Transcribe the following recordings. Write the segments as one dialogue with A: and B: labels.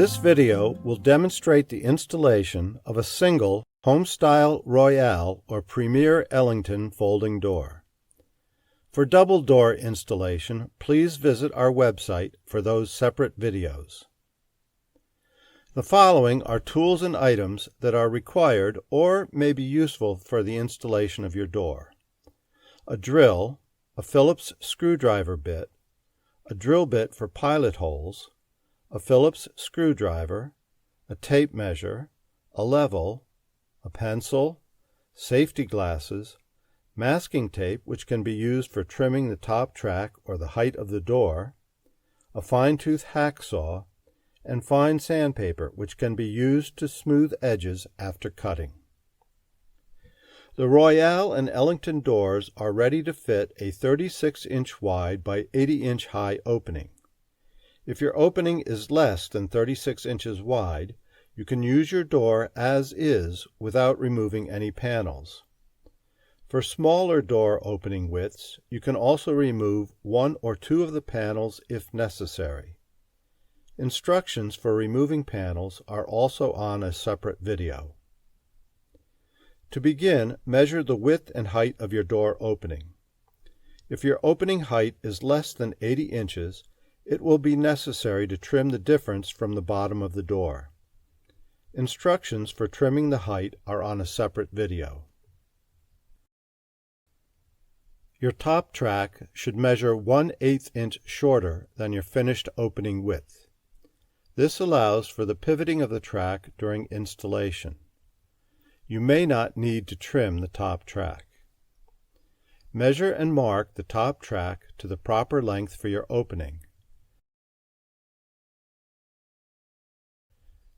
A: This video will demonstrate the installation of a single Homestyle Royale or Premier Ellington folding door. For double door installation, please visit our website for those separate videos. The following are tools and items that are required or may be useful for the installation of your door: a drill, a Phillips screwdriver bit, a drill bit for pilot holes, a Phillips screwdriver, a tape measure, a level, a pencil, safety glasses, masking tape which can be used for trimming the top track or the height of the door, a fine-tooth hacksaw, and fine sandpaper which can be used to smooth edges after cutting. The Royale and Ellington doors are ready to fit a 36-inch wide by 80-inch high opening. If your opening is less than 36 inches wide, you can use your door as is without removing any panels. For smaller door opening widths, you can also remove one or two of the panels if necessary. Instructions for removing panels are also on a separate video. To begin, measure the width and height of your door opening. If your opening height is less than 80 inches, it will be necessary to trim the difference from the bottom of the door. Instructions for trimming the height are on a separate video. Your top track should measure 1/8 inch shorter than your finished opening width. This allows for the pivoting of the track during installation. You may not need to trim the top track. Measure and mark the top track to the proper length for your opening.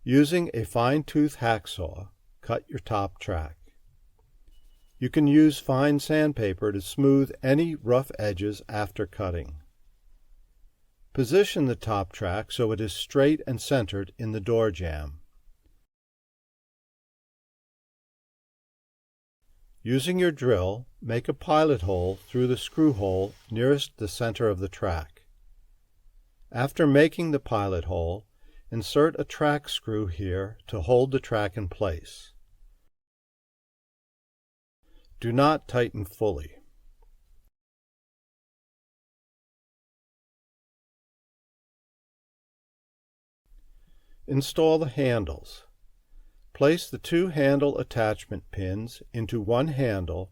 A: Using a fine-tooth hacksaw, cut your top track. You can use fine sandpaper to smooth any rough edges after cutting. Position the top track so it is straight and centered in the door jamb. Using your drill, make a pilot hole through the screw hole nearest the center of the track. After making the pilot hole, insert a track screw here to hold the track in place. Do not tighten fully. Install the handles. Place the two handle attachment pins into one handle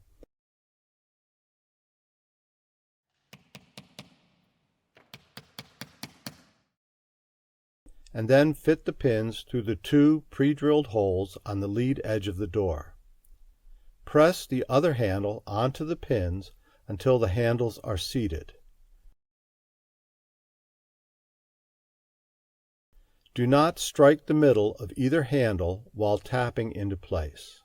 A: and then fit the pins through the two pre-drilled holes on the lead edge of the door. Press the other handle onto the pins until the handles are seated. Do not strike the middle of either handle while tapping into place.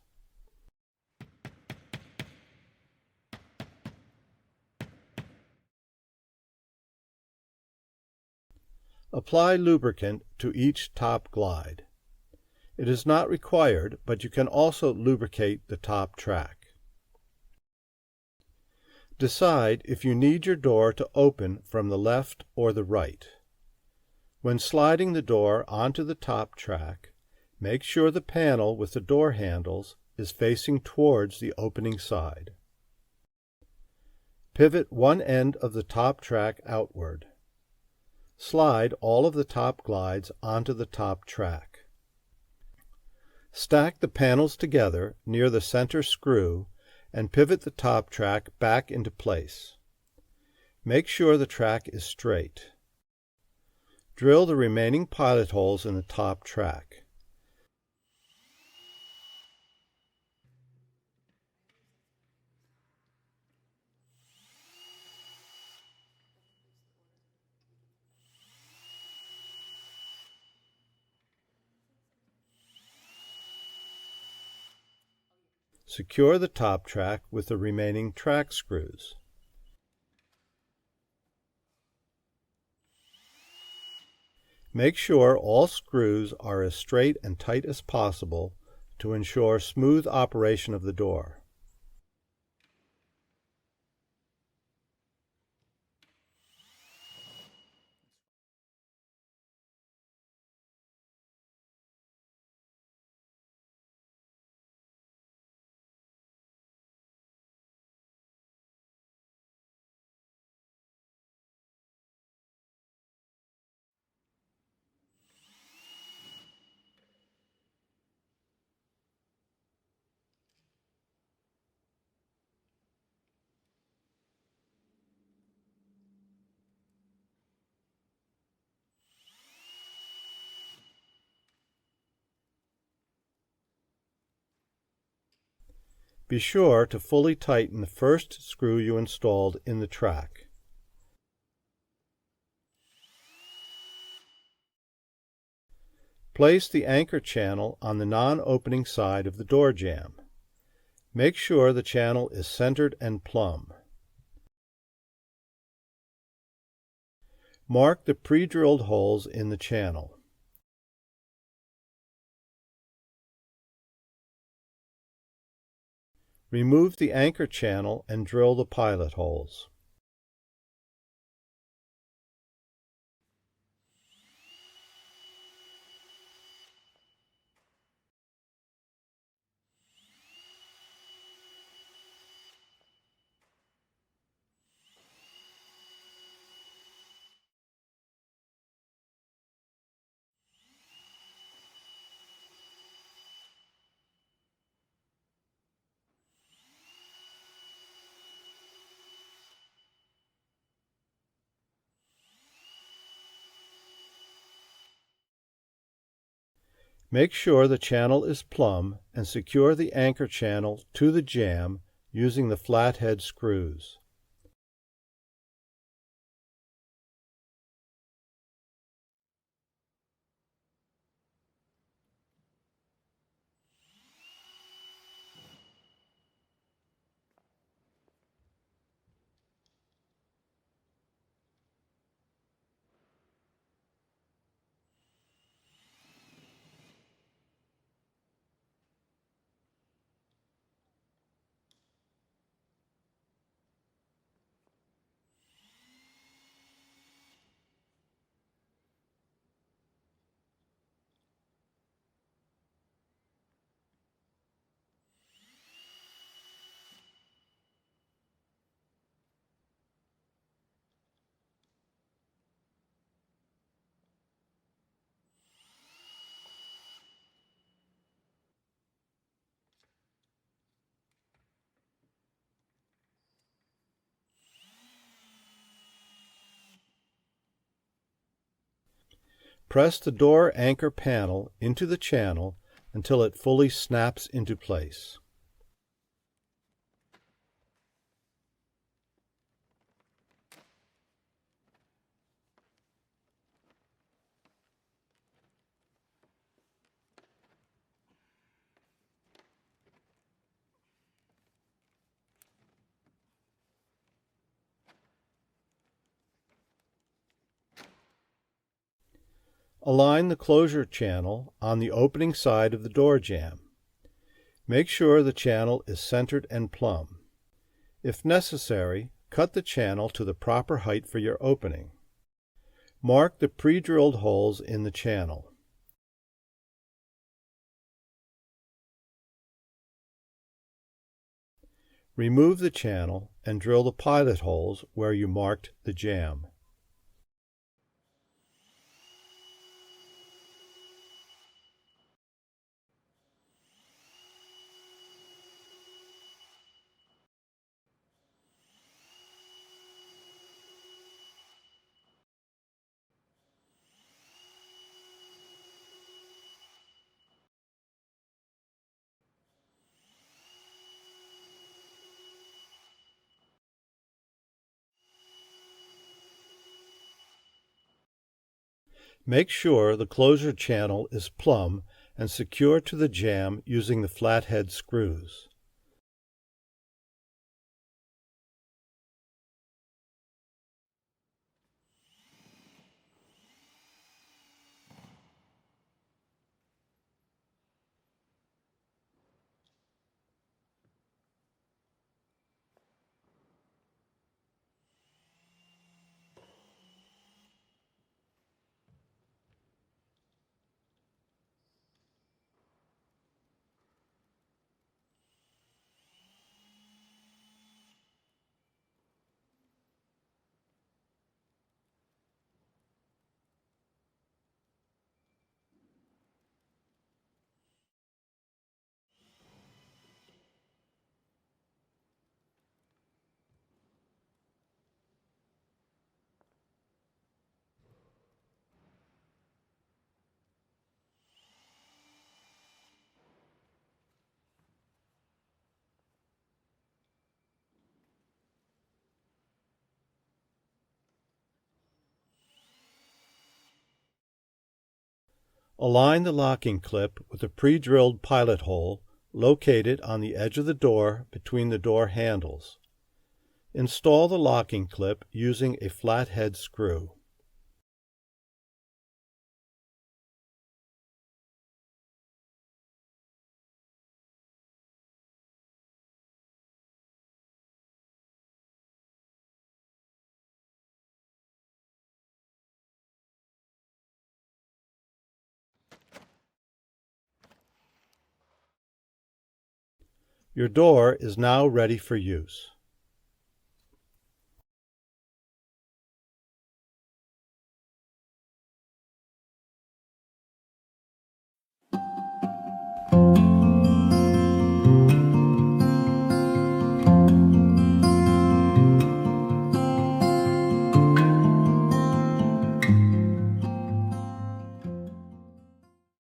A: Apply lubricant to each top glide. It is not required, but you can also lubricate the top track. Decide if you need your door to open from the left or the right. When sliding the door onto the top track, make sure the panel with the door handles is facing towards the opening side. Pivot one end of the top track outward. Slide all of the top glides onto the top track. Stack the panels together near the center screw and pivot the top track back into place. Make sure the track is straight. Drill the remaining pilot holes in the top track. Secure the top track with the remaining track screws. Make sure all screws are as straight and tight as possible to ensure smooth operation of the door. Be sure to fully tighten the first screw you installed in the track. Place the anchor channel on the non-opening side of the door jamb. Make sure the channel is centered and plumb. Mark the pre-drilled holes in the channel. Remove the anchor channel and drill the pilot holes. Make sure the channel is plumb and secure the anchor channel to the jamb using the flathead screws. Press the door anchor panel into the channel until it fully snaps into place. Align the closure channel on the opening side of the door jamb. Make sure the channel is centered and plumb. If necessary, cut the channel to the proper height for your opening. Mark the pre-drilled holes in the channel. Remove the channel and drill the pilot holes where you marked the jamb. Make sure the closure channel is plumb and secure to the jamb using the flathead screws. Align the locking clip with a pre-drilled pilot hole located on the edge of the door between the door handles. Install the locking clip using a flathead screw. Your door is now ready for use.